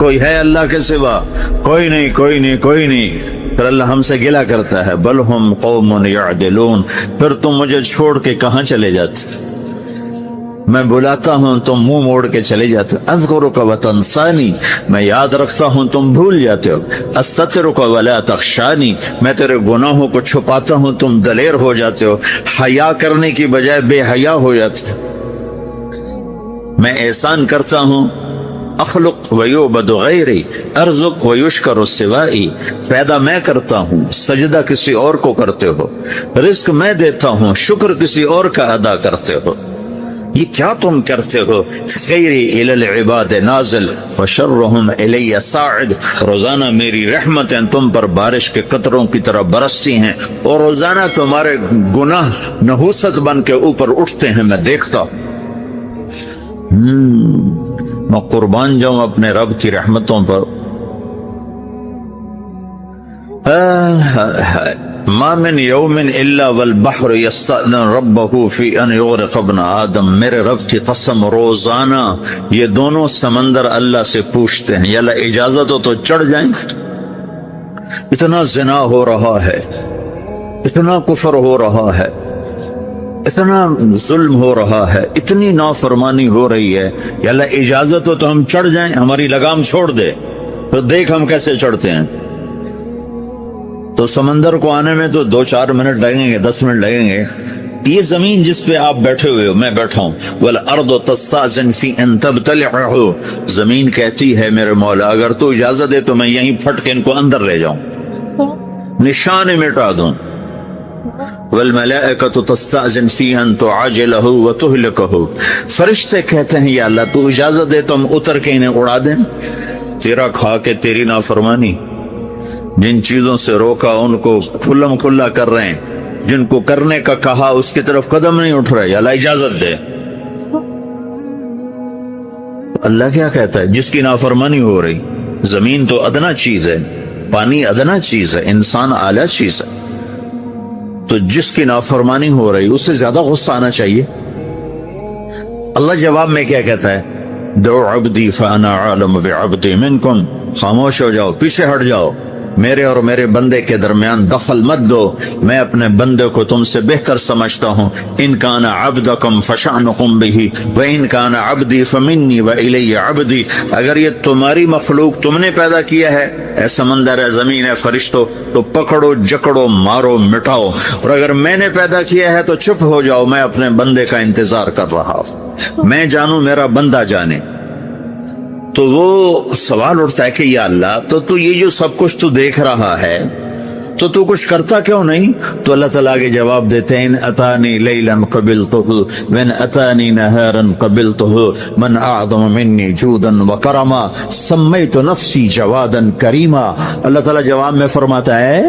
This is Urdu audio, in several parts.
کوئی ہے اللہ کے سوا؟ کوئی نہیں، کوئی نہیں، کوئی نہیں۔ پھر اللہ ہم سے گلہ کرتا ہے، بل ہم قوم یعدلون، پھر تم مجھے چھوڑ کے کہاں چلے جاتے؟ میں بلاتا ہوں تم منہ موڑ کے چلے جاتے ہو۔ اذکرک وتنسانی، میں یاد رکھتا ہوں تم بھول جاتے ہو۔ استترک ولا تخشانی، میں تیرے گناہوں کو چھپاتا ہوں تم دلیر ہو جاتے ہو، حیا کرنے کی بجائے بے حیا ہو جاتے ہو۔ میں احسان کرتا ہوں، اخلق ویعبد غیری، ارزق ویشکر سوائی، پیدا میں کرتا ہوں، سجدہ کسی اور کو کرتے ہو، رزق میں دیتا ہوں، شکر کسی اور کا ادا کرتے ہو، یہ کیا تم کرتے ہو؟ خیری الی العباد نازل وشرہم الی صاعد، روزانہ میری رحمتیں تم پر بارش کے قطروں کی طرح برستی ہیں، اور روزانہ تمہارے گناہ نحوست بن کے اوپر اٹھتے ہیں، میں دیکھتا ہوں۔ میں قربان جاؤں اپنے رب کی رحمتوں پر۔ ما من یوم الا والبحر یستأذن ربہ فی ان یغرق ابن آدم، میرے رب کی قسم روزانہ یہ دونوں سمندر اللہ سے پوچھتے ہیں، یا اللہ اجازت ہو تو چڑھ جائیں۔ اتنا زنا ہو رہا ہے، اتنا کفر ہو رہا ہے، اتنا ظلم ہو رہا ہے، اتنی نافرمانی ہو رہی ہے، یا اللہ اجازت ہو تو ہم چڑھ جائیں، ہماری لگام چھوڑ دے، تو دیکھ ہم کیسے چڑھتے ہیں۔ تو سمندر کو آنے میں تو 2-4 منٹ لگیں گے، 10 منٹ لگیں گے۔ یہ زمین جس پہ آپ بیٹھے ہوئے ہو، میں بیٹھا ہوں، وَالْأَرْضُ تَسْتَأْذِنُ فِي أَن تَبْتَلِعَهُ، زمین کہتی ہے میرے مولا اگر تو اجازت دے تو میں یہیں پھٹ کے ان کو اندر لے جاؤں، نشان مٹا دوں۔ وَالْمَلَائِكَةُ تَسْتَأْذِنُ فِي أَن تُعَجِّلَهُ وَتُهْلِكَهُ، فرشتے کہتے ہیں یا اللہ تو اجازت دے تو ہم اتر کے انہیں اڑا دیں۔ تیرا کھا کے تیری نافرمانی، جن چیزوں سے روکا ان کو کھلم کھلا کر رہے ہیں، جن کو کرنے کا کہا اس کی طرف قدم نہیں اٹھ رہے، یا اللہ اجازت دے۔ اللہ کیا کہتا ہے؟ جس کی نافرمانی ہو رہی، زمین تو ادنا چیز ہے، پانی ادنا چیز ہے، انسان اعلیٰ چیز ہے، تو جس کی نافرمانی ہو رہی اس سے زیادہ غصہ آنا چاہیے۔ اللہ جواب میں کیا کہتا ہے؟ دعو عبدی فانا عالم بعبدی منکم، خاموش ہو جاؤ، پیچھے ہٹ جاؤ، میرے اور میرے بندے کے درمیان دخل مت دو، میں اپنے بندے کو تم سے بہتر سمجھتا ہوں۔ ان کان عبدکم فشأنکم بہ وان کان عبدی فمنی والی عبدی، اگر یہ تمہاری مخلوق تم نے پیدا کیا ہے، اے سمندر، ہے زمین، ہے فرشتوں، تو پکڑو، جکڑو، مارو، مٹاؤ، اور اگر میں نے پیدا کیا ہے تو چپ ہو جاؤ، میں اپنے بندے کا انتظار کر رہا ہوں، میں جانوں میرا بندہ جانے۔ تو وہ سوال اٹھتا ہے کہ یا اللہ تو یہ جو سب کچھ تو دیکھ رہا ہے تو کچھ کرتا کیوں نہیں؟ تو اللہ تعالیٰ کے جواب دیتے ہیں، ان اتانی لیلا قبلتہ وان اتانی نہارا قبلتہ من اعظم منی جودا وکرما سمیت نفسی جوادا کریما۔ اللہ تعالیٰ جواب میں فرماتا ہے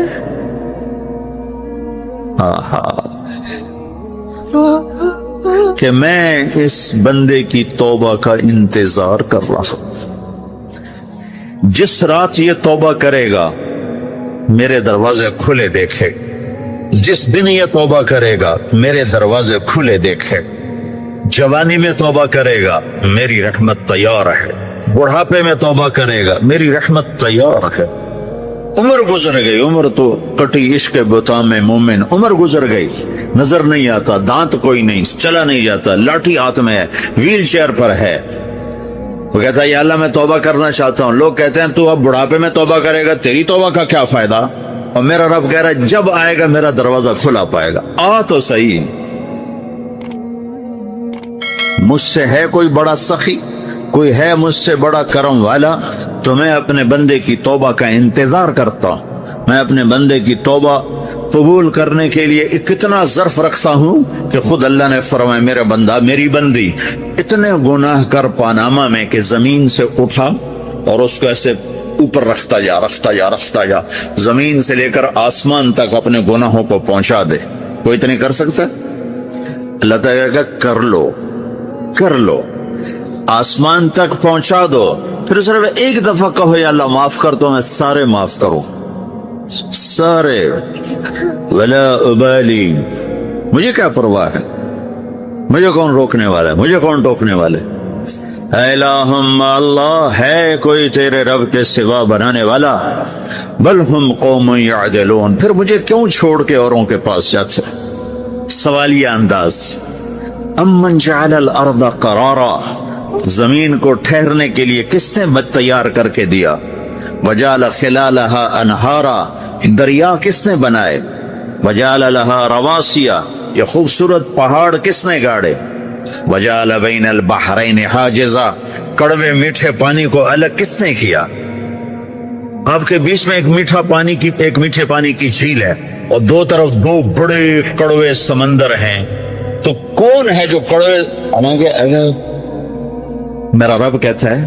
کہ میں اس بندے کی توبہ کا انتظار کر رہا ہوں، جس رات یہ توبہ کرے گا میرے دروازے کھلے دیکھے، جس دن یہ توبہ کرے گا میرے دروازے کھلے دیکھے، جوانی میں توبہ کرے گا میری رحمت تیار ہے، بڑھاپے میں توبہ کرے گا میری رحمت تیار ہے۔ عمر گزر گئی، عمر تو کٹی عشق بتا میں مومن، عمر گزر گئی، نظر نہیں آتا، دانت کوئی نہیں، چلا نہیں جاتا، لاٹھی ہاتھ میں ہے، ویل چیئر پر ہے۔ وہ کہتا ہے یا اللہ میں توبہ کرنا چاہتا ہوں۔ لوگ کہتے ہیں تو اب بڑھاپے میں توبہ کرے گا، تیری توبہ کا کیا فائدہ؟ اور میرا رب کہہ رہا ہے جب آئے گا میرا دروازہ کھلا پائے گا، آ تو صحیح۔ مجھ سے ہے کوئی بڑا سخی، کوئی ہے مجھ سے بڑا کرم والا، تو میں اپنے بندے کی توبہ کا انتظار کرتا ہوں، میں اپنے بندے کی توبہ قبول کرنے کے لیے کتنا ظرف رکھتا ہوں کہ خود اللہ نے فرمایا میرا بندہ، میری بندی اتنے گناہ کر پاناما میں کہ زمین سے اٹھا اور اس کو ایسے اوپر رکھتا جا، زمین سے لے کر آسمان تک اپنے گناہوں کو پہنچا دے، کوئی تو نہیں کر سکتا؟ اللہ تعالیٰ کہ کر لو، آسمان تک پہنچا دو، پھر صرف ایک دفعہ کہو یا اللہ معاف کر دو، میں سارے معاف کروں، سارے، ولا ابالی، مجھے کیا پرواہ ہے، مجھے کون روکنے والا ہے، مجھے کون ٹوکنے والے۔ الہم اللہ ہے کوئی تیرے رب کے سوا بنانے والا؟ بل ہم قوم یعدلون، پھر مجھے کیوں چھوڑ کے اوروں کے پاس جاتے؟ سوالیہ انداز۔ امن جعل الارض قرارا، زمین کو ٹھہرنے کے لیے کس نے تیار کر کے دیا؟ وجعل خلالہا انہارا، دریا کس نے بنائے؟ وجعل لہا رواسیا، یہ خوبصورت پہاڑ کس نے گاڑے؟ وجعل بین البحرین حاجزا، کڑوے میٹھے پانی کو الگ کس نے کیا؟ آپ کے بیچ میں ایک میٹھے پانی کی جھیل ہے اور دو طرف دو بڑے کڑوے سمندر ہیں، تو کون ہے جو کڑوے میرا رب کہتا ہے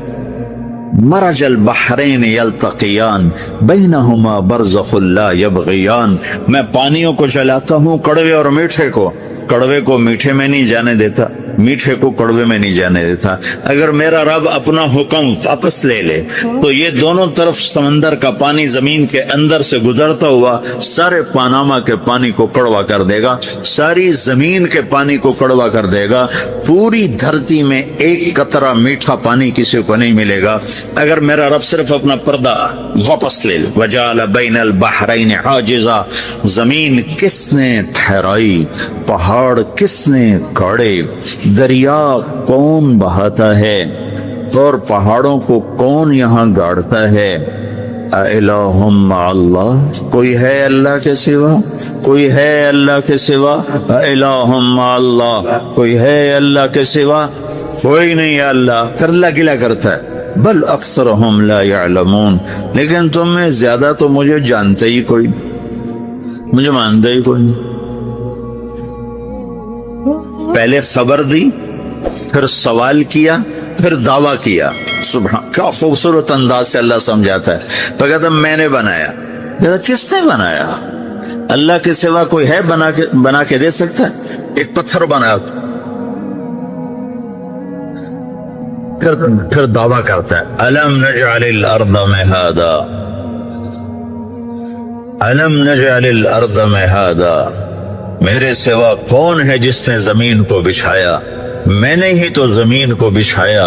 مرج البحرین یلتقیان بینہما برزخ لا یبغیان، میں پانیوں کو چلاتا ہوں، کڑوے اور میٹھے کو، کڑوے کو میٹھے میں نہیں جانے دیتا، میٹھے کو کڑوے میں نہیں جانے دیتا۔ اگر میرا رب اپنا حکم واپس لے لے تو یہ دونوں طرف سمندر کا پانی زمین کے اندر سے گزرتا ہوا سارے پاناما کے پانی کو کڑوا کر دے گا، ساری زمین کے پانی کو کڑوا کر دے گا، پوری دھرتی میں ایک قطرہ میٹھا پانی کسی کو نہیں ملے گا اگر میرا رب صرف اپنا پردہ واپس لے لے۔ وجعل بین البحرین حاجزا، زمین کس نے ٹھہرائی، پہاڑ کس نے گاڑے، دریا کون بہاتا ہے اور پہاڑوں کو کون یہاں گاڑتا ہے؟ اِلَٰهٌ مَّعَ اللَّهِ، کوئی ہے اللہ کے سوا؟ کوئی ہے اللہ کے سوا؟ اِلَٰهٌ مَّعَ اللَّهِ، کوئی ہے اللہ کے سوا؟ کوئی نہیں ہے اللہ، پھر اللہ گلا کرتا ہے بل اکثرہم لا یعلمون، لیکن تم میں زیادہ تو مجھے جانتے ہی کوئی، مجھے مانتے ہی کوئی نہیں۔ پہلے خبر دی، پھر سوال کیا، پھر دعویٰ کیا۔ سبحان، کیا خوبصورت انداز سے اللہ سمجھاتا ہے۔ تو کہتا میں نے بنایا، کہتا کس نے بنایا؟ اللہ کے سوا کوئی ہے بنا کے دے سکتا ہے؟ ایک پتھر بنایا، پھر دعویٰ کرتا ہے الم نجعل الارض مہادا، الم نجعل الارض مہادا، میرے سوا کون ہے جس نے زمین کو بچھایا؟ میں نے ہی تو زمین کو بچھایا،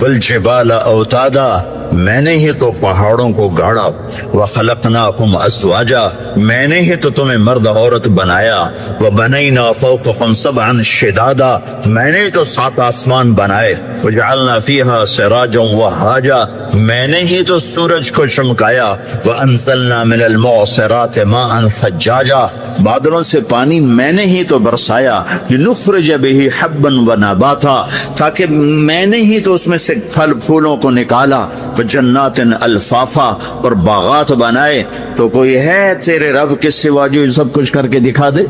والجبال اوتادا، میں نے ہی تو پہاڑوں کو گاڑا، وخلقناکم ازواجا، میں نے ہی تو تمہیں مرد عورت بنایا، وبنینا فوقکم سبعا شدادا، میں نے ہی تو 7 آسمان بنائے، وجعلنا فیہا سراجا وہاجا، میں نے ہی تو سورج کو چمکایا، وانزلنا من المعصرات ماء ثجاجا، بادلوں سے پانی میں نے ہی تو برسایا، لنخرج به حبا ونباتا، تاکہ میں نے ہی تو اس میں سے پھل پھولوں کو نکالا، جنات الفافا، اور باغات بنائے۔ تو کوئی ہے تیرے رب کے سوا جو سب کچھ کر کے دکھا دے؟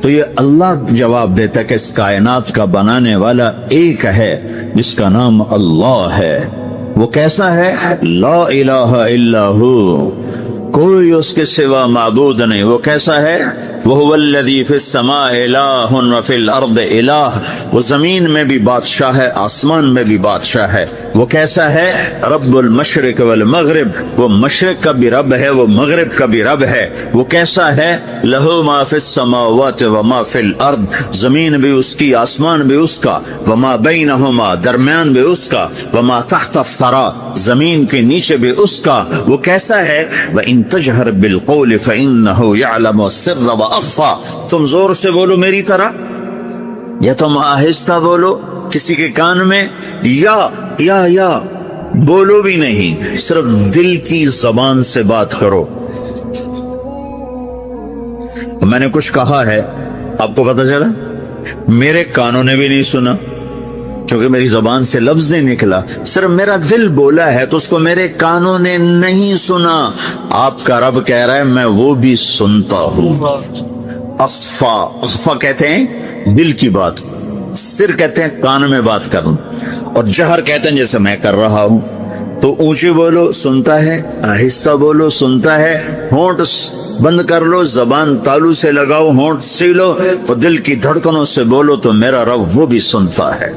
تو یہ اللہ جواب دیتا ہے کہ اس کائنات کا بنانے والا ایک ہے جس کا نام اللہ ہے۔ وہ کیسا ہے؟ لا الہ الا ہو، کوئی اس کے سوا معبود نہیں۔ وہ کیسا ہے؟ وَهُوَ الَّذِي فِي السَّمَاءِ إِلَٰهٌ وَفِي الْأَرْضِ إِلَٰهٌ، وہ زمین میں بھی بادشاہ ہے، آسمان میں بھی بادشاہ ہے۔ وہ کیسا ہے؟ رب المشرق والمغرب، وہ مشرق کا بھی رب ہے، وہ مغرب کا بھی رب ہے۔ وہ کیسا ہے؟ لَهُ مَا فِي السَّمَاوَاتِ وَمَا فِي الْأَرْضِ، زمین بھی اس کی، آسمان بھی اس کا، وَمَا بَيْنَهُمَا، درمیان بھی اس کا، وَمَا تَحْتَ الثَّرَىٰ، زمین کے نیچے بھی اس کا۔ وہ کیسا ہے؟ وَإِن تَجْهَرْ بِالْقَوْلِ فَإِنَّهُ يَعْلَمُ السِّرَّ وَأَخْفَىٰ، تم زور سے بولو میری طرح، یا تم آہستہ بولو کسی کے کان میں، یا بولو بھی نہیں، صرف دل کی زبان سے بات کرو۔ میں نے کچھ کہا ہے، آپ کو پتہ چلا، میرے کانوں نے بھی نہیں سنا، چونکہ میری زبان سے لفظ نہیں نکلا، صرف میرا دل بولا ہے تو اس کو میرے کانوں نے نہیں سنا۔ آپ کا رب کہہ رہا ہے میں وہ بھی سنتا ہوں۔ اخفا کہتے ہیں دل کی بات، سر کہتے ہیں کان میں بات کرنا، اور جہر کہتے ہیں جیسے میں کر رہا ہوں۔ تو اونچی بولو سنتا ہے، آہستہ بولو سنتا ہے، ہونٹ بند کر لو، زبان تالو سے لگاؤ، ہونٹ سیلو، اور دل کی دھڑکنوں سے بولو تو میرا رب وہ بھی سنتا ہے۔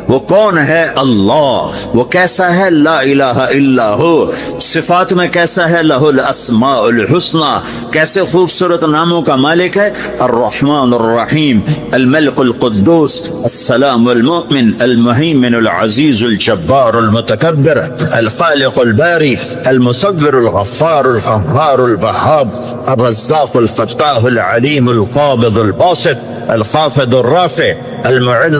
وہ کون ہے؟ اللہ۔ وہ کیسا ہے؟ لا الہ الا ہو۔ صفات میں کیسا ہے؟ لہ الاسماء الحسنى۔ کیسے خوبصورت ناموں کا مالک ہے؟ الرحمن الرحیم، الملک القدوس، السلام المؤمن، المہیمن العزیز الجبار المتکبر، الخالق الباری، المصور الغفار القهار الوهاب، الرزاق الفتاح العلیم القابض الباسط، الخافض الرافع،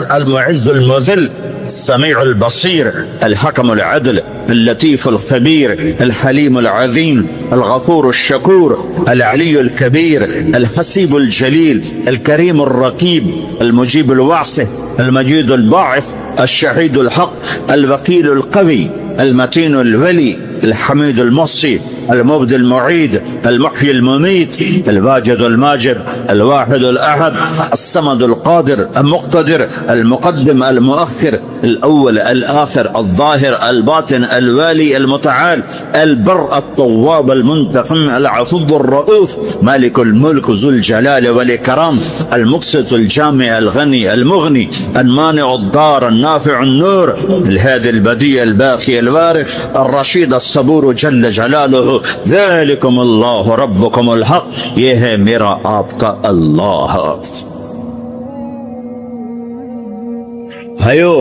المعز المذل، السميع البصير، الحكم العدل، اللطيف الخبير، الحليم العظيم، الغفور الشكور، العلي الكبير، الحسيب الجليل، الكريم الرقيب، المجيب الوعصه، المجيد الباعث، الشهيد الحق، الوكيل القوي، المتين الولي، الحميد المحصي، المبدي المعيد، المحيي المميت، الواجد الماجد، الواحد الأحد، الصمد القادر المقتدر، المقدم المؤخر، الأول الآخر، الظاهر الباطن، الوالي المتعال، البر الطواب المنتقم، العفو الرؤوف، مالك الملك ذو الجلال والإكرام، المقسط الجامع الغني المغني، المانع الضار النافع النور، الهادي البديع الباقي الوارث، الرشيد الصبور جل جلاله، ذلكم اللہ ربکم الحق۔ یہ ہے میرا آپ کا اللہ۔ بھائیو،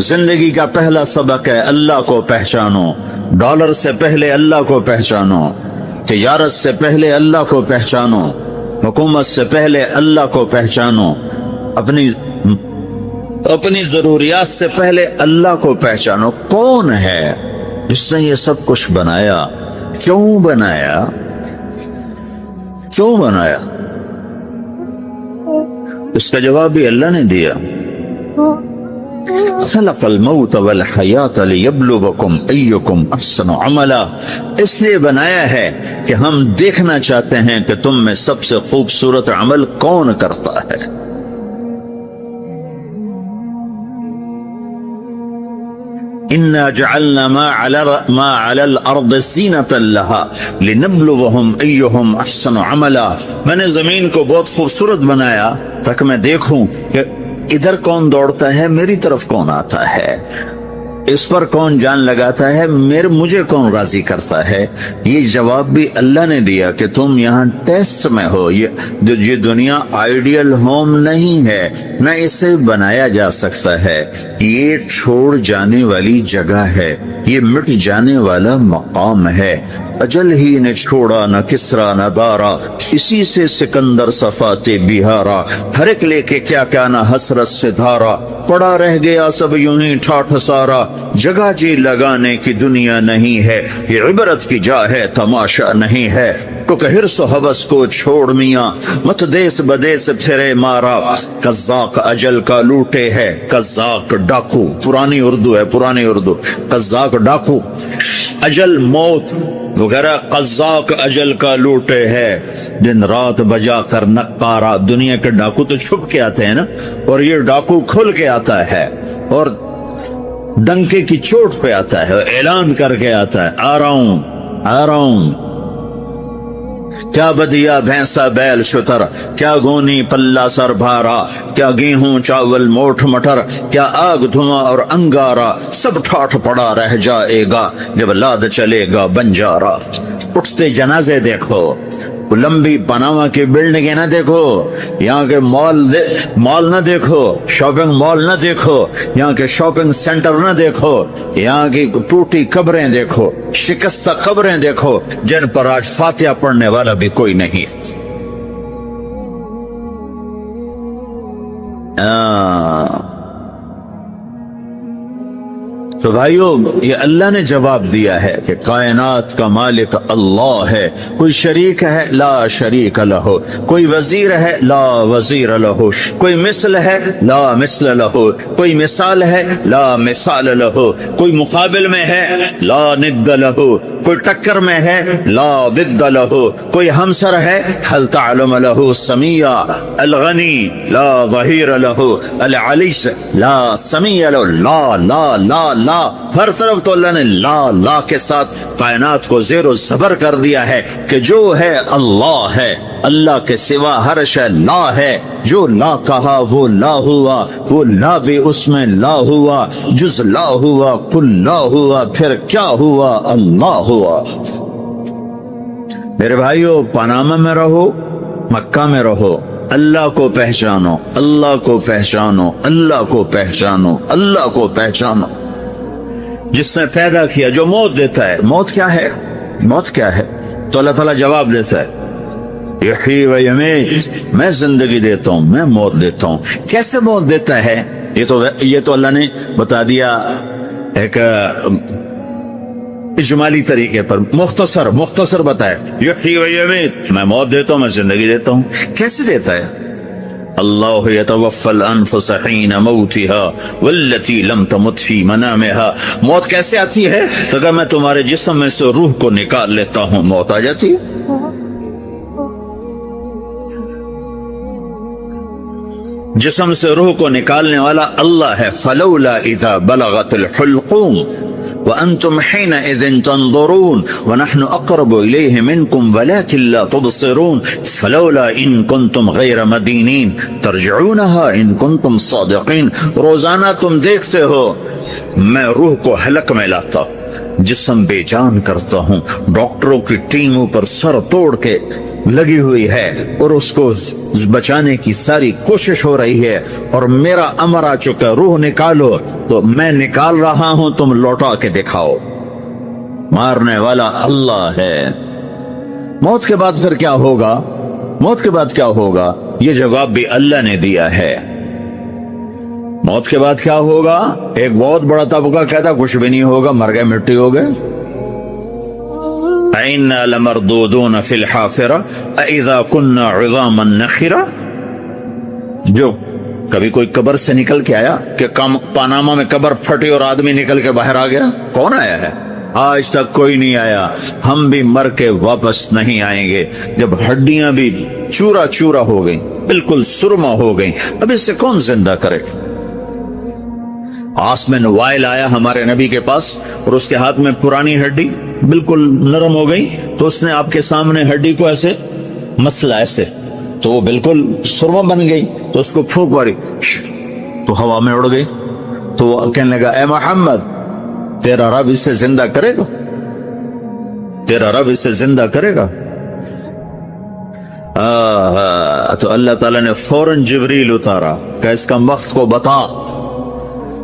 زندگی کا پہلا سبق ہے اللہ کو پہچانو۔ ڈالر سے پہلے اللہ کو پہچانو، تجارت سے پہلے اللہ کو پہچانو، حکومت سے پہلے اللہ کو پہچانو، اپنی ضروریات سے پہلے اللہ کو پہچانو۔ کون ہے جس نے یہ سب کچھ بنایا؟ کیوں بنایا؟ کیوں بنایا؟ اس کا جواب بھی اللہ نے دیا۔ خلق الموت والحیات لیبلوکم ایکم احسن عملا۔ اس لیے بنایا ہے کہ ہم دیکھنا چاہتے ہیں کہ تم میں سب سے خوبصورت عمل کون کرتا ہے۔ اِنَّا جَعَلْنَا مَا عَلَى الْأَرْضِ زِينَةً لَهَا لِنَبْلُوَهُمْ أَيُّهُمْ أَحْسَنُ عَمَلًا۔ میں نے زمین کو بہت خوبصورت بنایا تاکہ میں دیکھوں کہ ادھر کون دوڑتا ہے، میری طرف کون آتا ہے، اس پر کون جان لگاتا ہے، مجھے کون راضی کرتا ہے۔ یہ جواب بھی اللہ نے دیا کہ تم یہاں ٹیسٹ میں ہو۔ یہ دنیا آئیڈیل ہوم نہیں ہے، نہ اسے بنایا جا سکتا ہے۔ یہ چھوڑ جانے والی جگہ ہے، یہ مٹ جانے والا مقام ہے۔ اجل ہی نے چھوڑا نہ کسرا نہ دارا، اسی سے سکندر صفاتے بہارا، ہر ایک لے کے کیا کیا نہ حسرت سے دھارا، پڑا رہ گیا سب یوں ہی ٹھاٹھ سارا، جگہ جی لگانے کی دنیا نہیں ہے، یہ عبرت کی جا ہے تماشا نہیں ہے۔ تو کہ حرص و حوث کو چھوڑ میاں، مت دیس بدیس پھرے مارا، قزاق اجل کا لوٹے ہے، قزاق ڈاکو، پرانی اردو ہے، پرانی اردو، قزاق ڈاکو، اجل موت وغیرہ، قزاق اجل کا لوٹے ہے، دن رات بجا کر نقارا۔ دنیا کے ڈاکو تو چھپ کے آتے ہیں نا، اور یہ ڈاکو کھل کے آتا ہے اور ڈنکے کی چوٹ پہ آتا ہے، اعلان کر کے آتا ہے، آ رہا ہوں آ رہا ہوں۔ کیا بدیا بھینسا بیل شتر، کیا گونی پلہ سر بھارا، کیا گیہوں چاول موٹھ مٹر، کیا آگ دھواں اور انگارا، سب ٹھاٹھ پڑا رہ جائے گا جب لاد چلے گا بنجارا۔ اٹھتے جنازے دیکھو، لمبی پناما کی بلڈنگیں نہ دیکھو، یہاں کے مال نہ دیکھو، شاپنگ مال نہ دیکھو، یہاں کے شاپنگ سینٹر نہ دیکھو، یہاں کی ٹوٹی قبریں دیکھو، شکستہ قبریں دیکھو جن پر آج فاتحہ پڑھنے والا بھی کوئی نہیں۔ تو بھائیو، یہ اللہ نے جواب دیا ہے کہ کائنات کا مالک اللہ ہے، کوئی شریک ہے لا شریک لہو، کوئی وزیر ہے لا وزیر لہو، کوئی مثل ہے لا مثل لہو، کوئی مثال ہے لا مثال لہو، کوئی مقابل میں ہے لا ند لہو، کوئی ٹکر میں ہے لا ضد لہو، کوئی ہمسر ہے حل تعلم لہو سمیع، الغنی لا ظہیر لہو، العلی لا سمیع لہو، لا لا لا لا لا، ہر طرف تو اللہ نے لا لا کے ساتھ کائنات کو زیر و زبر کر دیا ہے کہ جو ہے اللہ ہے، اللہ کے سوا ہر شے لا ہے۔ جو لا کہا وہ لا ہوا، وہ لا بھی اس میں لا ہوا، جز لا ہوا، کل لا ہوا، پھر کیا ہوا؟ اللہ ہوا۔ میرے بھائیو، پاناما میں رہو، مکہ میں رہو، اللہ کو پہچانو، اللہ کو پہچانو، اللہ کو پہچانو، اللہ کو پہچانو۔ جس نے پیدا کیا، جو موت دیتا ہے، موت کیا ہے؟ موت کیا ہے؟ تو اللہ تعالیٰ جواب دیتا ہے یحیی و یمیت، میں زندگی دیتا ہوں، میں موت دیتا ہوں۔ کیسے موت دیتا ہے؟ یہ تو اللہ نے بتا دیا ایک اجمالی طریقے پر، مختصر بتایا یحیی و یمیت، میں موت دیتا ہوں، میں زندگی دیتا ہوں۔ کیسے دیتا ہے؟ اللہ یتوفی الانفس حین موتها والتی لم تمت فی منامها۔ موت کیسے آتی ہے؟ تو اگر میں تمہارے جسم میں سے روح کو نکال لیتا ہوں، موت آ جاتی ہے۔ جسم سے روح کو نکالنے والا اللہ ہے۔ فلولا اذا بلغت الحلقوم وانتم حينئذ تنظرون ونحن اقرب اليه منكم ولكن لا تبصرون فلولا ان كنتم غير مدينين ترجعونها ان كنتم صادقين۔ روزانہ تم دیکھتے ہو میں روح کو حلق میں لاتا، جسم بے جان کرتا ہوں، ڈاکٹروں کی ٹیم اوپر سر توڑ کے لگی ہوئی ہے اور اس کو بچانے کی ساری کوشش ہو رہی ہے، اور میرا امر آ چکا، روح نکالو، تو میں نکال رہا ہوں، تم لوٹا کے دکھاؤ۔ مارنے والا اللہ ہے۔ موت کے بعد پھر کیا ہوگا؟ موت کے بعد کیا ہوگا؟ یہ جواب بھی اللہ نے دیا ہے۔ موت کے بعد کیا ہوگا؟ ایک بہت بڑا طبقہ کہتا کچھ بھی نہیں ہوگا، مر گئے، مٹی ہو گئے۔ اِنَّا لَمَرْدُودُونَ فِي الْحَافِرَةِ اَإِذَا كُنَّا عِظَامًا نَخِرَةً۔ جو کبھی کوئی قبر سے نکل کے آیا کہ پاناما میں قبر پھٹی اور آدمی نکل کے باہر آ گیا؟ کون آیا ہے؟ آج تک کوئی نہیں آیا۔ ہم بھی مر کے واپس نہیں آئیں گے۔ جب ہڈیاں بھی چورا چورا ہو گئیں، بالکل سرما ہو گئیں، اب اس سے کون زندہ کرے؟ آسمن وائل آیا ہمارے نبی کے پاس اور اس کے ہاتھ میں پرانی ہڈی بالکل نرم ہو گئی، تو اس نے آپ کے سامنے ہڈی کو ایسے مسلا، ایسے، تو وہ بالکل سرما بن گئی، تو اس کو پھونک ماری تو ہوا میں اڑ گئی۔ تو وہ کہنے لگا اے محمد، تیرا رب اسے زندہ کرے گا؟ تیرا رب اسے زندہ کرے گا؟ تو اللہ تعالیٰ نے فوراً جبریل اتارا کہ اس کا وقت کو بتا۔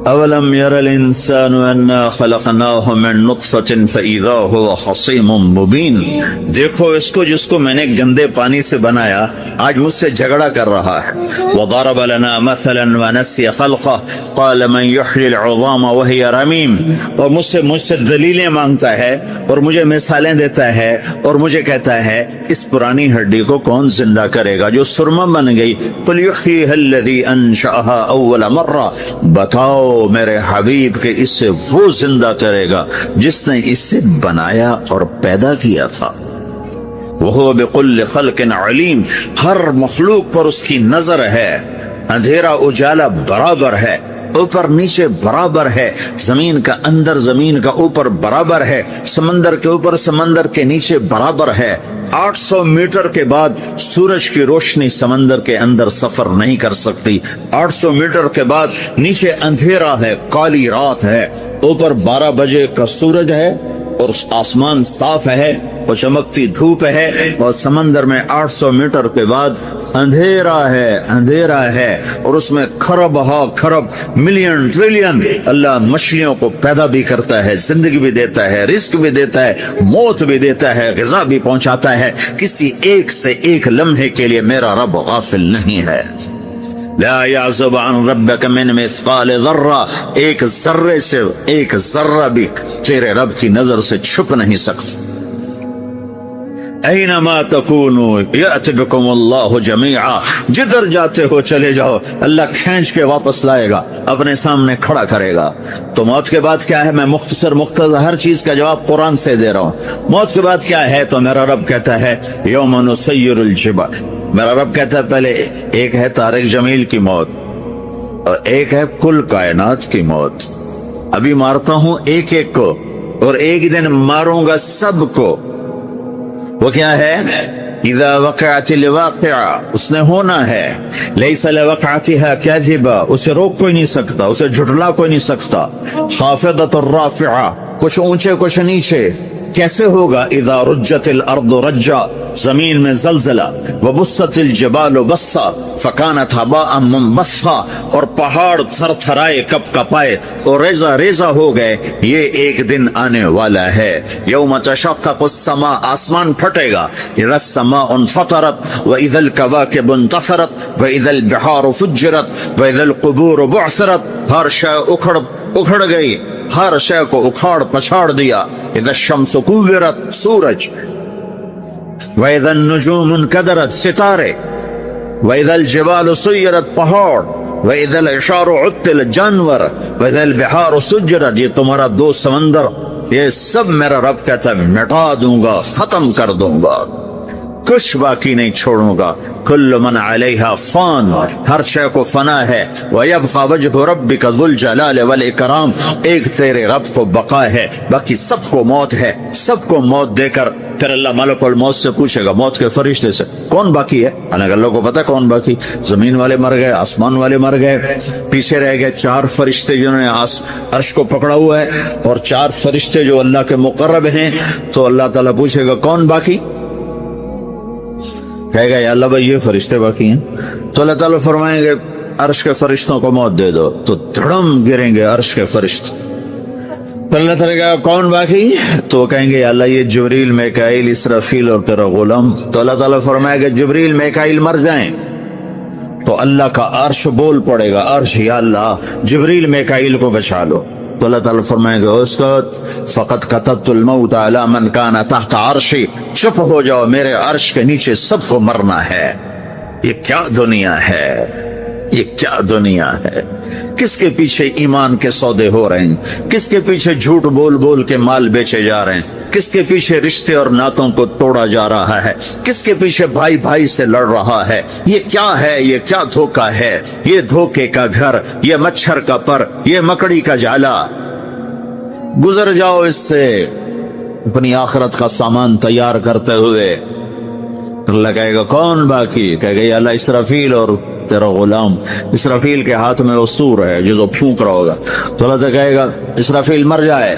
اولم ير الانسان انا خلقناه من نطفة فاذا هو خصيم مبين۔ دیکھو اس کو جس کو میں نے گندے پانی سے بنایا، آج مجھ سے جھگڑا کر رہا ہے۔ وضرب لنا مثلا ونسي خلقه قال من يحيي العظام وهي رميم۔ اور مجھ سے دلیلیں مانگتا ہے اور مجھے مثالیں دیتا ہے اور مجھے کہتا ہے اس پرانی ہڈی کو کون زندہ کرے گا جو سرما بن گئی؟ قل يحييها الذي انشأها اول مرة۔ بتاؤ میرے حبیب کہ اس سے وہ زندہ کرے گا جس نے اس سے بنایا اور پیدا کیا تھا۔ وَهُوَ بِكُلِّ خَلْقٍ عَلِيمٍ۔ ہر مخلوق پر اس کی نظر ہے۔ اندھیرا اجالا برابر ہے، اوپر نیچے برابر ہے، زمین کا اندر زمین کا اوپر برابر ہے، سمندر کے اوپر سمندر کے نیچے برابر ہے۔ 800 میٹر کے بعد سورج کی روشنی سمندر کے اندر سفر نہیں کر سکتی۔ 800 میٹر کے بعد نیچے اندھیرا ہے، کالی رات ہے، اوپر 12 بجے کا سورج ہے اور آسمان صاف ہے اور چمکتی دھوپ ہے، اور سمندر میں 800 میٹر کے بعد اندھیرا ہے اور اس میں کھرب ہا کھرب ملین ٹریلین اللہ مچھلیوں کو پیدا بھی کرتا ہے، زندگی بھی دیتا ہے، رزق بھی دیتا ہے، موت بھی دیتا ہے، غذا بھی پہنچاتا ہے۔ کسی ایک سے ایک لمحے کے لیے میرا رب غافل نہیں ہے۔ لا يعزب عن ربك من مثقال ذرہ، ایک ذرے سے ایک ذرہ بھی تیرے رب کی نظر سے چھپ نہیں سکتا۔ اینما تکونوا یأتی بکم اللہ جمیعا، جدھر جاتے ہو چلے جاؤ، اللہ کھینچ کے واپس لائے گا، اپنے سامنے کھڑا کرے گا۔ تو موت کے بعد کیا ہے؟ میں مختصر ہر چیز کا جواب قرآن سے دے رہا ہوں۔ موت کے بعد کیا ہے؟ تو میرا رب کہتا ہے یوم نسیر الجبال۔ میرا رب کہتا ہے پہلے ایک ہے طارق جمیل کی موت اور ایک ہے کل کائنات کی موت۔ ابھی مارتا ہوں ایک ایک کو اور ایک دن ماروں گا سب کو۔ وہ کیا ہے؟ اذا وقعت الواقعہ، اس نے ہونا ہے، لیس لوقعتها کاذبہ، اسے روک کوئی نہیں سکتا، اسے جھٹلا کوئی نہیں سکتا۔ خافضۃ الرافعہ، کچھ اونچے کچھ نیچے۔ کیسے ہوگا؟ اذا رجت الارض رجا، زمین میں زلزلہ، وبست الجبال بسا فکانت هباء منبثا، اور پہاڑ تھر تھرائے کپ کپائے اور ریزہ ریزہ ہو گئے۔ یہ ایک دن آنے والا ہے، یوم تشقق السماء، آسمان پھٹے گا، اذا السماء انفطرت واذا الكواكب انتثرت واذا البحار فجرت واذا القبور بعثرت، ہر شے اکھڑ گئی، ہر شے کو اکھاڑ پچھاڑ دیا۔ اذا الشمس كورت، سورج، وَإِذَا النُّجُومُ انْكَدَرَتْ، ستارے، وَإِذَا الْجِبَالُ سُيِّرَتْ، پہاڑ، وَإِذَا الْعِشَارُ عُطِّلَتْ، جانور، وَإِذَا الْبِحَارُ سُجِّرَتْ، یہ تمہارا دو سمندر، یہ سب میرا رب کہتا ہے مٹا دوں گا، ختم کر دوں گا، کچھ باقی نہیں چھوڑوں گا۔ کل من علیہا فان، ہر شے کو فنا ہے۔ وَيَبْقَى وَجْهُ رَبِّكَ ذُو الْجَلَالِ وَالْإِكْرَامِ، ایک تیرے رب کو بقا ہے، باقی سب کو موت ہے۔ سب کو موت دے کر پھر اللہ ملک الموت سے پوچھے گا، موت کے فرشتے سے، کون باقی ہے؟ اللہ کو پتا کون باقی؟ زمین والے مر گئے، آسمان والے مر گئے، پیچھے رہ گئے چار فرشتے جنہوں نے عرش کو پکڑا ہوا ہے، اور چار فرشتے جو اللہ کے مقرب ہیں۔ تو اللہ تعالیٰ پوچھے گا کون باقی؟ کہے گا یا اللہ بھائی یہ فرشتے باقی ہیں۔ تو اللہ تعالیٰ فرمائیں گے عرش کے فرشتوں کو موت دے دو، تو دھڑم گریں گے عرش کے فرشتے۔ تو اللہ تعالیٰ کہا کون باقی؟ تو کہیں گے یا اللہ یہ جبریل، میکائیل، اسرافیل اور تیرا غلام۔ تو اللہ تعالیٰ فرمائے گا جبریل میکائیل مر جائیں، تو اللہ کا عرش بول پڑے گا، عرش یا اللہ جبریل میکائیل کو بچا لو۔ تو اللہ تعالیٰ فرمائے گا اسکت فقط کتبت الموت علی من کان تحت عرشی، چپ ہو جاؤ، میرے عرش کے نیچے سب کو مرنا ہے۔ یہ کیا دنیا ہے، یہ کیا دنیا ہے؟ کس کے پیچھے ایمان کے سودے ہو رہے ہیں؟ کس کے پیچھے جھوٹ بول بول کے مال بیچے جا رہے ہیں؟ کس کے پیچھے رشتے اور ناتوں کو توڑا جا رہا ہے؟ کس کے پیچھے بھائی بھائی سے لڑ رہا ہے؟ یہ کیا ہے؟ یہ کیا دھوکہ ہے؟ یہ دھوکے کا گھر، یہ مچھر کا پر، یہ مکڑی کا جالا۔ گزر جاؤ اس سے اپنی آخرت کا سامان تیار کرتے ہوئے۔ اللہ کہے گا کون باقی؟ کہے گا یا اللہ اسرافیل اور تیرا غلام۔ اسرافیل کے ہاتھ میں وہ سور ہے جو پھونک رہا ہوگا۔ تو اللہ سے کہے گا اسرافیل مر جائے،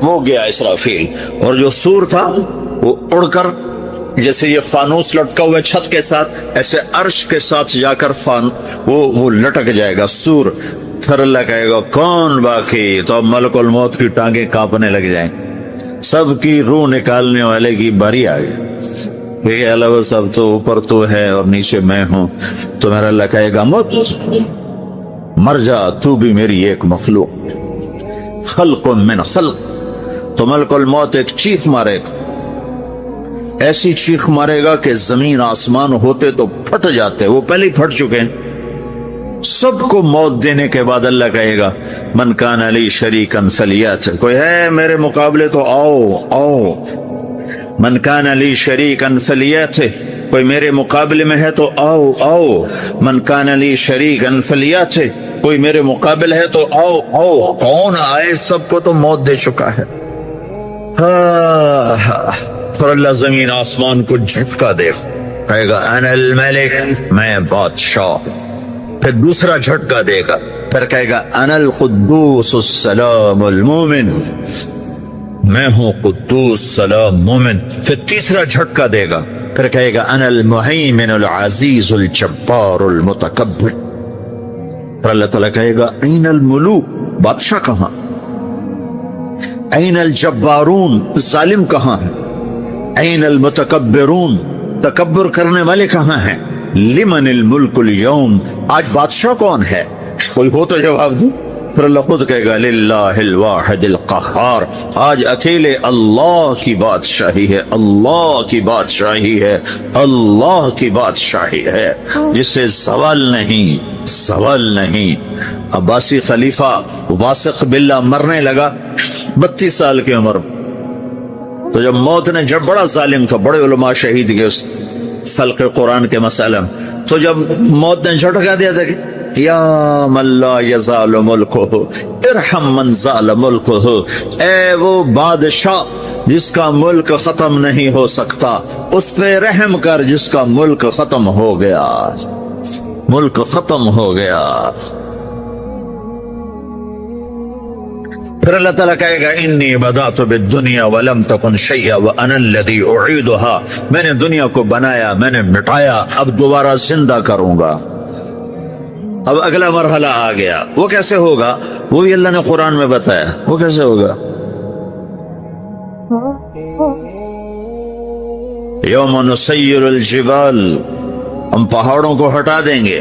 وہ گیا اسرافیل، اور جو سور تھا وہ اڑ کر جیسے یہ فانوس لٹکا ہوا چھت کے ساتھ، ایسے عرش کے ساتھ جا کر وہ لٹک جائے گا سور۔ پھر اللہ کہے گا کون باقی؟ تو اب ملک الموت کی ٹانگیں کانپنے لگ جائیں، سب کی روح نکالنے والے کی باری آ گئی۔ اللہ سب تو اوپر تو ہے اور نیچے میں ہوں۔ تو میرا اللہ کہے گا مت، مر جا، تو بھی میری ایک مخلوق، خلق من خلق۔ تو ملک الموت ایک چیخ مارے گا، ایسی چیخ مارے گا کہ زمین آسمان ہوتے تو پھٹ جاتے، وہ پہلے ہی پھٹ چکے ہیں۔ سب کو موت دینے کے بعد اللہ کہے گا من کان علی شریکن فلیات، کوئی ہے میرے مقابلے تو آؤ آؤ۔ من کان علی شریکن فلیات، کوئی میرے مقابلے میں ہے تو آؤ آؤ۔ من کان علی شریکن فلیات، کوئی میرے مقابل ہے تو آؤ آؤ۔ کون آئے؟ سب کو تو موت دے چکا ہے۔ پھر اللہ زمین آسمان کو جھٹکا دے، کہے گا انا الملک، میں بادشاہ۔ پھر دوسرا جھٹکا دے گا، پھر کہے گا انا القدوس السلام المومن، میں ہوں قدوس سلام مومن۔ پھر تیسرا جھٹکا دے گا، پھر کہے گا انا المہیمن العزیز الجبار المتکبر۔ پھر اللہ تعالیٰ کہے گا این الملوک، بادشاہ کہاں؟ این الجبارون، ظالم کہاں ہے؟ این المتکبرون، تکبر کرنے والے کہاں ہیں؟ لمن الملک اليوم، آج بادشاہ کون ہے؟ کوئی ہو تو جواب دو۔ پھر اللہ خود کہے گا للہ الواحد القہار، آج اکیلے اللہ کی بادشاہی ہے، اللہ کی بادشاہی ہے، اللہ کی بادشاہی ہے، جس سے زوال نہیں، زوال نہیں۔ عباسی خلیفہ واثق باللہ مرنے لگا 32 سال کی عمر، تو جب موت نے، جب بڑا ظالم تھا، بڑے علماء شہید گئے اس خلق قرآن کے مسئلہ میں، تو جب موت نے جھٹکا دیا تھا کہ یا من لا یزال ملکہ ارحم من زال ملکہ، اے وہ بادشاہ جس کا ملک ختم نہیں ہو سکتا، اس پہ رحم کر جس کا ملک ختم ہو گیا، ملک ختم ہو گیا۔ پھر اللہ تعالیٰ کہے گا انی بدأت بالدنیا ولم تکن شیئا وانا الذی اعیدها، میں نے دنیا کو بنایا، میں نے مٹایا، اب دوبارہ زندہ کروں گا۔ اب اگلا مرحلہ آ گیا، وہ کیسے ہوگا؟ وہ بھی اللہ نے قرآن میں بتایا، وہ کیسے ہوگا؟ یوم نسیر الجبال، ہم پہاڑوں کو ہٹا دیں گے،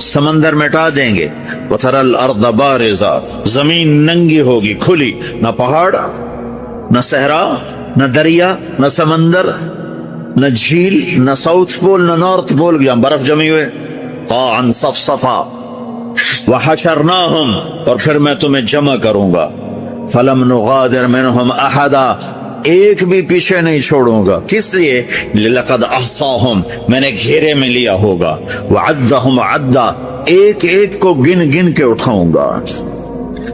سمندر مٹا دیں گے، وتری الارض بارزا، زمین ننگی ہوگی، کھلی، نہ پہاڑ، نہ صحرا، نہ دریا، نہ سمندر، نہ جھیل، نہ ساؤتھ پول، نہ نارتھ پول، جہاں برف جمی ہوئے، قاعا صفصفا، وحشرناہم، اور پھر میں تمہیں جمع کروں گا، فلم نغادر منہم احدا، ایک بھی پیچھے نہیں چھوڑوں گا، کس لیے؟ لقد احصاہم، میں نے گھیرے میں لیا ہوگا، وعدہم عدا، ایک ایک کو گن گن کے اٹھاؤں گا،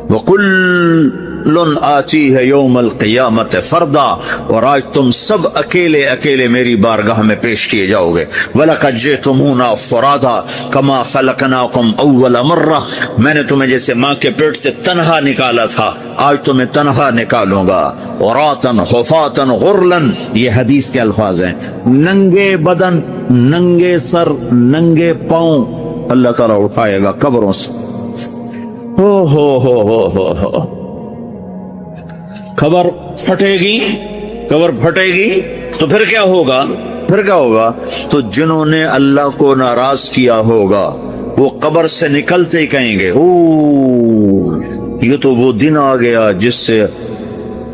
وکل آتی ہے یوم القیامت فردا، اور آج تم سب اکیلے اکیلے میری بارگاہ میں پیش کیے جاؤ گے، وَلَقَدْ جِئْتُمُونَا فُرَادًا كَمَا خَلَقْنَاكُمْ أَوَّلَ مَرَّةٍ، میں نے تمہیں جیسے ماں کے پیٹ سے تنہا نکالا تھا، آج تمہیں تنہا نکالوں گا، عُرَاةً حُفَاةً غُرْلًا، یہ حدیث کے الفاظ ہیں، ننگے بدن، ننگے سر، ننگے پاؤں اللہ تعالیٰ اٹھائے گا قبروں سے۔ ہو خبر پھٹے گی، خبر پھٹے گی تو پھر کیا ہوگا؟ پھر کیا ہوگا؟ تو جنہوں نے اللہ کو ناراض کیا ہوگا وہ قبر سے نکلتے ہی کہیں گے او یہ تو وہ دن آ گیا جس سے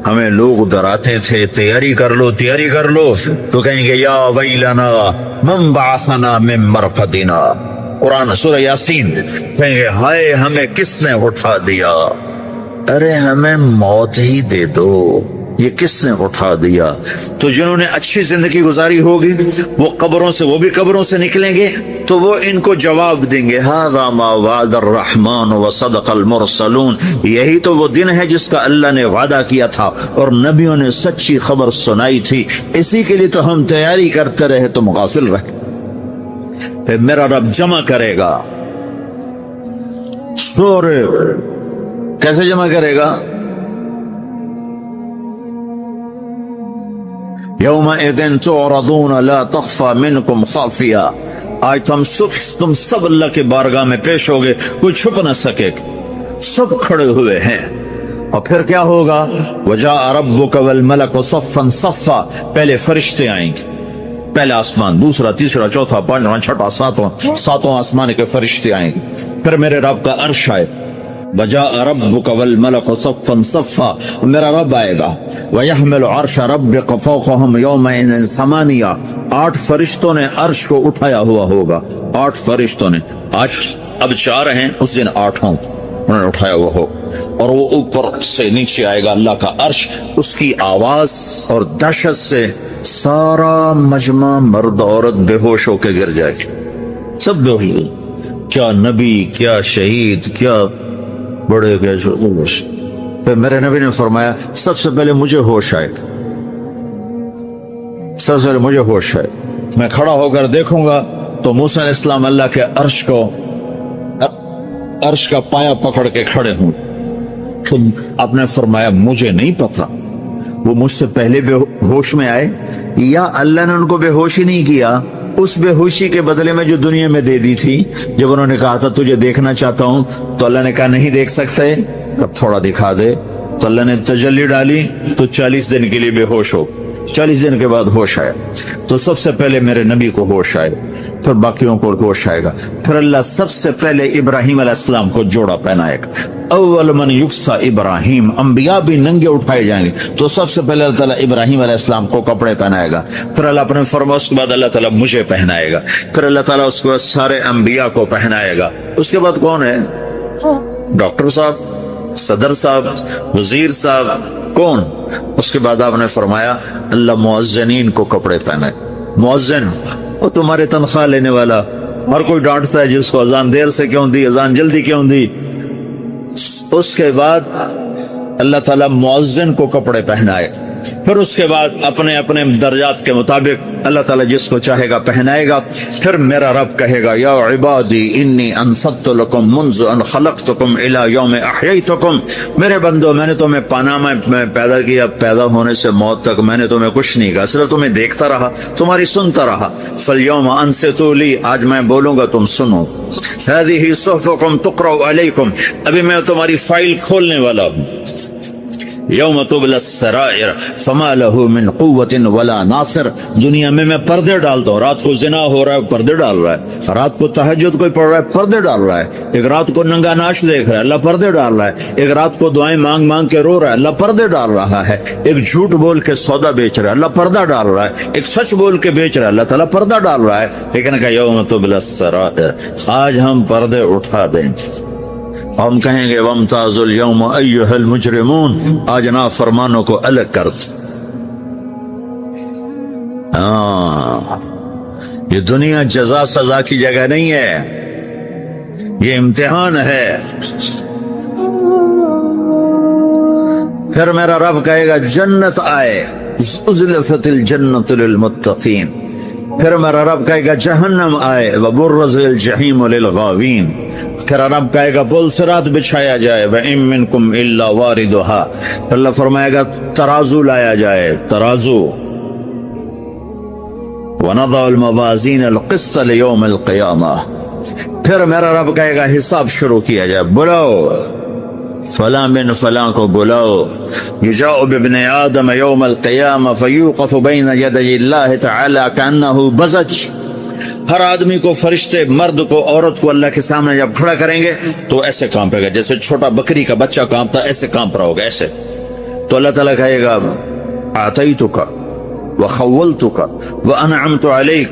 ہمیں لوگ ڈراتے تھے، تیاری کر لو تیاری کر لو، تو کہیں گے یا ویلنا من بعثنا من مرقدنا، قرآن سورہ یاسین، کہیں گے ہائے ہمیں کس نے اٹھا دیا، ارے ہمیں موت ہی دے دو، یہ کس نے اٹھا دیا۔ تو جنہوں نے اچھی زندگی گزاری ہوگی وہ قبروں سے، وہ بھی قبروں سے نکلیں گے تو وہ ان کو جواب دیں گے ھذا ما وعد الرحمن وصدق المرسلون، یہی تو وہ دن ہے جس کا اللہ نے وعدہ کیا تھا اور نبیوں نے سچی خبر سنائی تھی، اسی کے لیے تو ہم تیاری کرتے رہے، تم غافل رہے۔ پھر میرا رب جمع کرے گا سورے، کیسے جمع کرے گا؟ یومئذ تعرضون لا تخفى منکم خافیہ، آج تم سب اللہ کے بارگاہ میں پیش ہوگے، کوئی چھپ نہ سکے، سب کھڑے ہوئے ہیں۔ اور پھر کیا ہوگا؟ وجاء ربک والملک صفا صفا، پہلے فرشتے آئیں گے، پہلا آسمان، دوسرا، تیسرا، چوتھا، پانچواں، چھٹا، ساتواں آسمان کے فرشتے آئیں گے، پھر میرے رب کا عرش آئے، وجاء ربک والملک صفا صفا، میرا رب آئے گا، وَيَحْمِلُ عَرْشَ رَبِّكَ فَوْقَهُمْ يَوْمَئِذٍ ثَمَانِيَةٌ، 8 فرشتوں نے عرش کو اٹھایا ہوا ہوگا، 8 فرشتوں نے، آج اب 4 ہیں، اس دن 8 ہوں، انہوں نے اٹھایا ہوا ہو، اور وہ اوپر سے نیچے آئے گا اللہ کا عرش، اس کی آواز اور دہشت سے سارا مجمع مرد عورت بے ہوش ہو کے گر جائے گا، سب بے ہوش، کیا نبی، کیا شہید، کیا بڑے، کیا چھوٹے۔ پھر میرے نبی نے فرمایا سب سے پہلے مجھے ہوش آئے، سب سے پہلے مجھے ہوش آئے، میں کھڑا ہو کر دیکھوں گا تو موسیٰ علیہ السلام اللہ کے عرش کا پایا پکڑ کے کھڑے ہوں، تو آپ نے فرمایا مجھے نہیں پتا وہ مجھ سے پہلے بے ہوش میں آئے یا اللہ نے ان کو بے ہوش ہی نہیں کیا، اس بے ہوشی کے بدلے میں جو دنیا میں دے دی تھی، جب انہوں نے کہا تھا تجھے دیکھنا چاہتا ہوں تو اللہ نے کہا نہیں دیکھ سکتے، اب تھوڑا دکھا دے، تو اللہ نے تجلی ڈالی تو 40 دن کے لیے بے ہوش ہو، 40 دن کے بعد ہوش آیا، تو سب سے پہلے میرے نبی کو ہوش آئے، پھر باقیوں کو ہوش آئے گا، پھر اللہ سب سے پہلے ابراہیم علیہ السلام کو جوڑا پہنائے گا، اول من یکسا ابراہیم، انبیاء بھی ننگے اٹھائے جائیں گے، تو سب سے پہلے اللہ تعالیٰ ابراہیم علیہ السلام کو کپڑے پہنائے گا، پھر اللہ اپنے فرما اس کے بعد اللہ تعالیٰ مجھے پہنائے گا، پھر اللہ تعالیٰ اس کے بعد سارے انبیاء کو پہنائے گا، اس کے بعد کون ہے؟ ڈاکٹر صاحب، صدر صاحب، وزیر صاحب، کون؟ اس کے بعد آپ نے فرمایا اللہ مؤذنین کو کپڑے پہنائے، مؤذن وہ تمہارے تنخواہ لینے والا ہر کوئی ڈانٹتا ہے جس کو اذان دیر سے کیوں دی، اذان جلدی کیوں دی۔ اس کے بعد اللہ تعالیٰ مؤذن کو کپڑے پہنائے، پھر اس کے بعد اپنے اپنے درجات کے مطابق اللہ تعالیٰ جس کو چاہے گا پہنائے گا۔ پھر میرا رب کہے گا یا عبادی انی انصت لکم منذ ان خلقتکم الی یوم احییتکم، میرے بندو میں نے تمہیں پاناما میں پیدا کیا، پیدا ہونے سے موت تک میں نے تمہیں کچھ نہیں کہا، صرف تمہیں دیکھتا رہا، تمہاری سنتا رہا۔ فالیوم انصتوا لی، آج میں بولوں گا تم سنو۔ ہذہ صحفکم تقرأ علیکم، ابھی میں تمہاری فائل کھولنے والا ہوں۔ یوم تبلی السرائر فما له من قوت ولا ناصر، دنیا میں پردے ڈالتا ہوں، رات کو زنا ہو رہا ہے پردے ڈال رہا ہے، رات کو تہجد کوئی پڑھ رہا ہے پردے ڈال رہا ہے، ایک رات کو ننگا ناچ دیکھ رہا ہے اللہ پردے ڈال رہا ہے، ایک رات کو دعائیں مانگ مانگ کے رو رہا ہے اللہ پردے ڈال رہا ہے، ایک جھوٹ بول کے سودا بیچ رہا ہے اللہ پردہ ڈال رہا ہے، ایک سچ بول کے بیچ رہا ہے اللہ تعالیٰ پردہ ڈال رہا ہے۔ لیکن کہ یوم تبلی السرائر، آج ہم پردے اٹھا دیں، ہم کہیں گے وامتازوا اليوم ایھا المجرمون، آج نافرمانوں کو الگ کر دو۔ یہ دنیا جزا سزا کی جگہ نہیں ہے، یہ امتحان ہے۔ پھر میرا رب کہے گا جنت آئے، ازلفت الجنت للمتقین، پھر میرا رب کہے گا جہنم آئے، وبرزت الجحیم للغاوین، پھر رب کہے گا پل صراط بچھایا جائے، وَإِن مِّنكُمْ إِلَّا وَارِدُهَا، اللہ فرمائے گا ترازو لایا جائے، ترازو، وَنَضَعُ الْمَوَازِينَ الْقِسْطَ لِيَوْمِ الْقِيَامَةِ، پھر میرا رب کہے گا حساب شروع کیا جائے، بلاؤ فلاں بن فلاں کو بلاؤ، یجاء بابن آدم یوم القیامہ فیوقف بین یدی اللہ تعالی کأنہ بزج، ہر آدمی کو، فرشتے، مرد کو، عورت کو اللہ کے سامنے جب کھڑا کریں گے تو ایسے کانپے گا جیسے چھوٹا بکری کا بچہ کانپتا، ایسے کانپ رہا ہوگا ایسے۔ تو اللہ تعالیٰ کہے گا اعطیتک وخولتک وانعمت علیک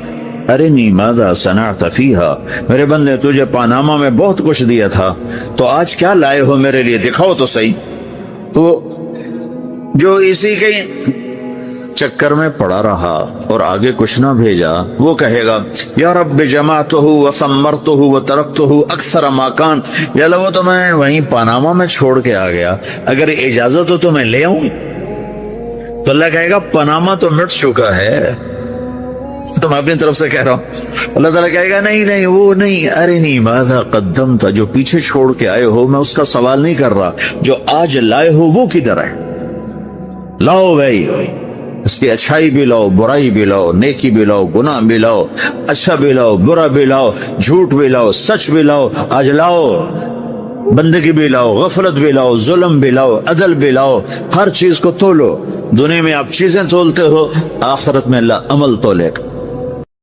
ارنی ماذا صنعت فیہا، میرے بندے تجھے پاناما میں بہت کچھ دیا تھا، تو آج کیا لائے ہو میرے لیے، دکھاؤ تو صحیح۔ تو جو اسی کے چکر میں پڑا رہا اور آگے کچھ نہ بھیجا، وہ کہے گا یا رب جمعتہ وثمرتہ وترکتہ اکثر ما کان، یا اللہ وہ تو میں وہیں پاناما میں چھوڑ کے آ گیا، اگر اجازت ہو تو میں لے آؤں۔ تو اللہ کہے گا پاناما تو مٹ چکا ہے، تو میں اپنی طرف سے کہہ رہا ہوں۔ اللہ تعالیٰ کہے گا نہیں نہیں وہ نہیں، ارنی ماذا قدمت، جو پیچھے چھوڑ کے آئے ہو میں اس کا سوال نہیں کر رہا، جو آج لائے ہو وہ کدھر ہے، لاؤ بھائی، اس کی اچھائی بھی لاؤ، برائی بھی لاؤ، نیکی بھی لاؤ، گناہ بھی لاؤ، اچھا بھی لاؤ، برا بھی لاؤ، جھوٹ بھی لاؤ، سچ بھی لاؤ، آج لاؤ، بندگی بھی لاؤ، غفلت بھی لاؤ، ظلم بھی لاؤ، عدل بھی لاؤ، ہر چیز کو تولو۔ دنیا میں آپ چیزیں تولتے ہو، آخرت میں اللہ عمل تولے گا۔